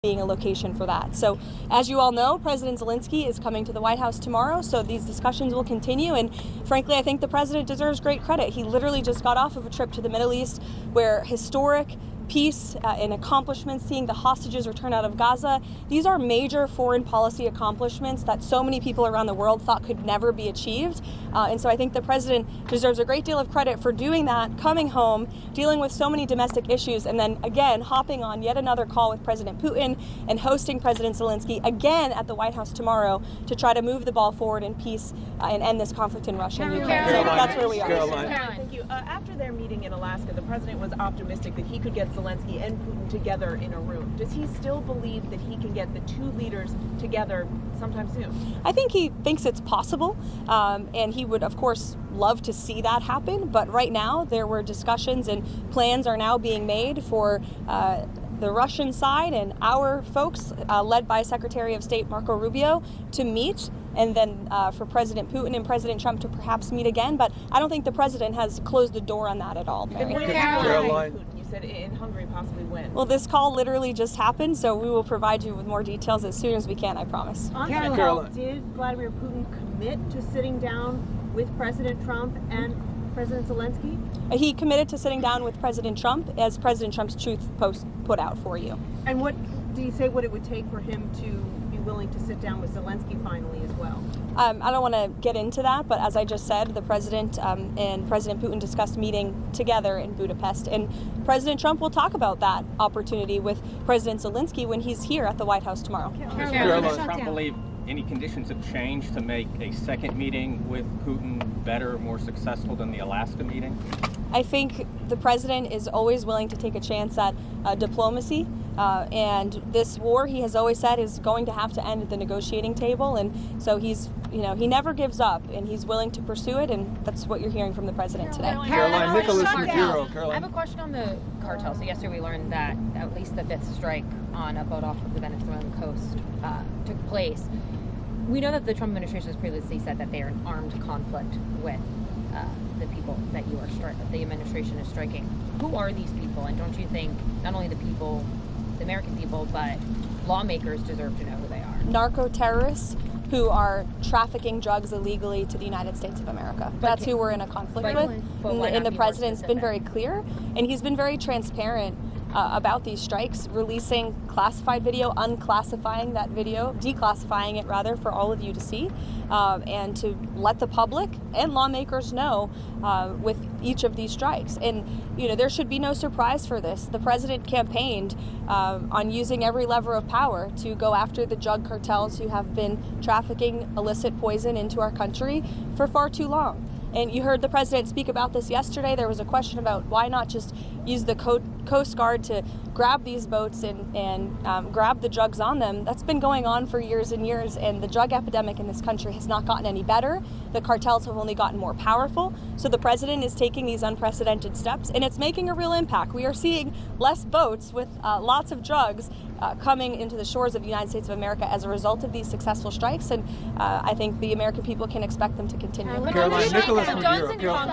being a location for that. So as you all know, President Zelensky is coming to the White House tomorrow, so these discussions will continue, and frankly, I think the president deserves great credit. He literally just got off of a trip to the Middle East where historic peace and accomplishments, seeing the hostages return out of Gaza. These are major foreign policy accomplishments that so many people around the world thought could never be achieved. And so I think the president deserves a great deal of credit for doing that, coming home, dealing with so many domestic issues, and then again, hopping on yet another call with President Putin and hosting President Zelensky again at the White House tomorrow to try to move the ball forward in peace and end this conflict in Russia and Ukraine. So that's where we are. Karoline, thank you. After their meeting in Alaska, the president was optimistic that he could get Zelensky and Putin together in a room. Does he still believe that he can get the two leaders together sometime soon? I think he thinks it's possible, and he would, of course, love to see that happen. But right now, there were discussions and plans are now being made for the Russian side and our folks, led by Secretary of State Marco Rubio, to meet, and then for President Putin and President Trump to perhaps meet again. But I don't think the president has closed the door on that at all, Mary. Karoline, you said in Hungary, possibly when? Well, this call literally just happened, so we will provide you with more details as soon as we can, I promise. On that call, did Vladimir Putin commit to sitting down with President Trump and President Zelensky? He committed to sitting down with President Trump, as President Trump's Truth Post put out for you. And what do you say what it would take for him to be willing to sit down with Zelensky finally as well? I don't want to get into that, but as I just said, the president and President Putin discussed meeting together in Budapest, and President Trump will talk about that opportunity with President Zelensky when he's here at the White House tomorrow. Does Trump believe any conditions have changed to make a second meeting with Putin better, more successful than the Alaska meeting? I think the president is always willing to take a chance at diplomacy, and this war, he has always said, is going to have to end at the negotiating table, and so he never gives up, and he's willing to pursue it, and that's what you're hearing from the president today. Karoline, Nicholas Maduro. I have a question on the cartel. So yesterday we learned that at least the fifth strike on a boat off of the Venezuelan coast took place. We know that the Trump administration has previously said that they are in armed conflict with the people that the administration is striking. Who are these people? And don't you think not only the people, the American people, but lawmakers deserve to know who they are? Narco terrorists who are trafficking drugs illegally to the United States of America. That's who we're in a conflict with. And the president's been very clear, and he's been very transparent about these strikes, releasing classified video, unclassifying that video, declassifying it rather, for all of you to see, and to let the public and lawmakers know with each of these strikes. And there should be no surprise for this. The president campaigned on using every lever of power to go after the drug cartels who have been trafficking illicit poison into our country for far too long. And you heard the president speak about this yesterday. There was a question about why not just use the Coast Guard to grab these boats and grab the drugs on them. That's been going on for years and years, and the drug epidemic in this country has not gotten any better. The cartels have only gotten more powerful. So the president is taking these unprecedented steps, and it's making a real impact. We are seeing less boats with lots of drugs coming into the shores of the United States of America as a result of these successful strikes, and I think the American people can expect them to continue. Karoline,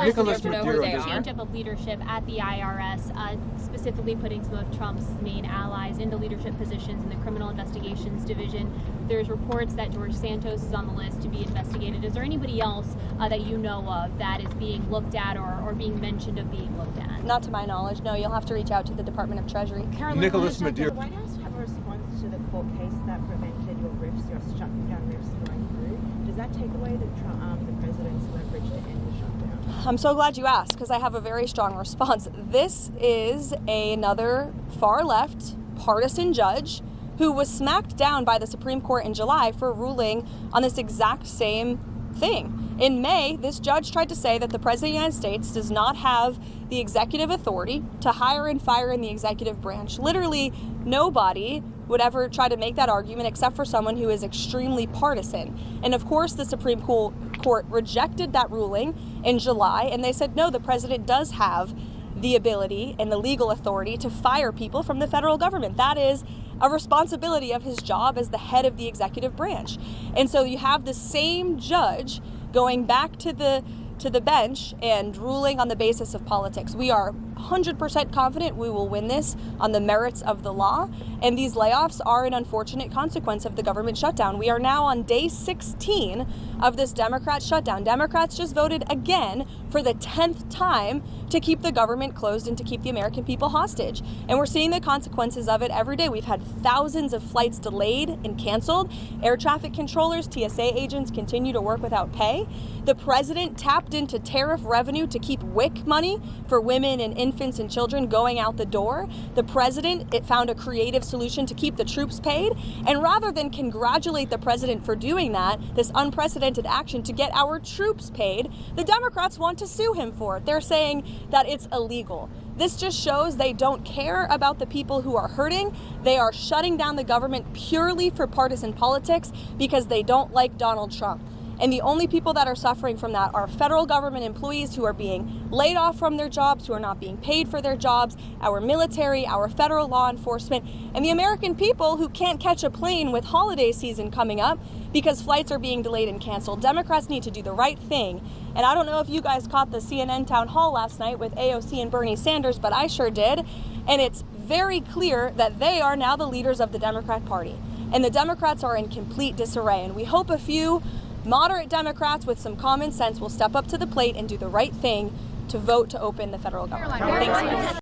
Nicholas Maduro. Change up of leadership at the IRS, specifically putting some of Trump's main allies into leadership positions in the Criminal Investigations Division. There's reports that George Santos is on the list to be investigated. Is there anybody else that you know of that is being looked at or being mentioned of being looked at? Not to my knowledge, no. You'll have to reach out to the Department of Treasury. Nicholas Maduro. Does the White House have a response to the court case that prevented your shutting down rifts going through? Does that take away the president's leverage to end the shutdown? I'm so glad you asked, because I have a very strong response. This is another far-left partisan judge who was smacked down by the Supreme Court in July for ruling on this exact same thing. In May, this judge tried to say that the President of the United States does not have the executive authority to hire and fire in the executive branch. Literally, nobody would ever try to make that argument except for someone who is extremely partisan. And of course, the Supreme Court rejected that ruling in July, and they said, no, the president does have the ability and the legal authority to fire people from the federal government. That is a responsibility of his job as the head of the executive branch. And so you have the same judge going back to the bench and ruling on the basis of politics. We are 100% confident we will win this on the merits of the law, and these layoffs are an unfortunate consequence of the government shutdown. We are now on day 16 of this Democrat shutdown. Democrats just voted again for the 10th time to keep the government closed and to keep the American people hostage. And we're seeing the consequences of it every day. We've had thousands of flights delayed and canceled. Air traffic controllers, TSA agents continue to work without pay. The president tapped into tariff revenue to keep WIC money for women and infants and children going out the door. The president found a creative solution to keep the troops paid. And rather than congratulate the president for doing that, this unprecedented action to get our troops paid, the Democrats want to sue him for it. They're saying that it's illegal. This just shows they don't care about the people who are hurting. They are shutting down the government purely for partisan politics because they don't like Donald Trump. And the only people that are suffering from that are federal government employees who are being laid off from their jobs, who are not being paid for their jobs, our military, our federal law enforcement, and the American people who can't catch a plane with holiday season coming up because flights are being delayed and canceled. Democrats need to do the right thing. And I don't know if you guys caught the CNN town hall last night with AOC and Bernie Sanders, but I sure did. And it's very clear that they are now the leaders of the Democrat Party. And the Democrats are in complete disarray. And we hope a few moderate Democrats with some common sense will step up to the plate and do the right thing to vote to open the federal government. Thanks.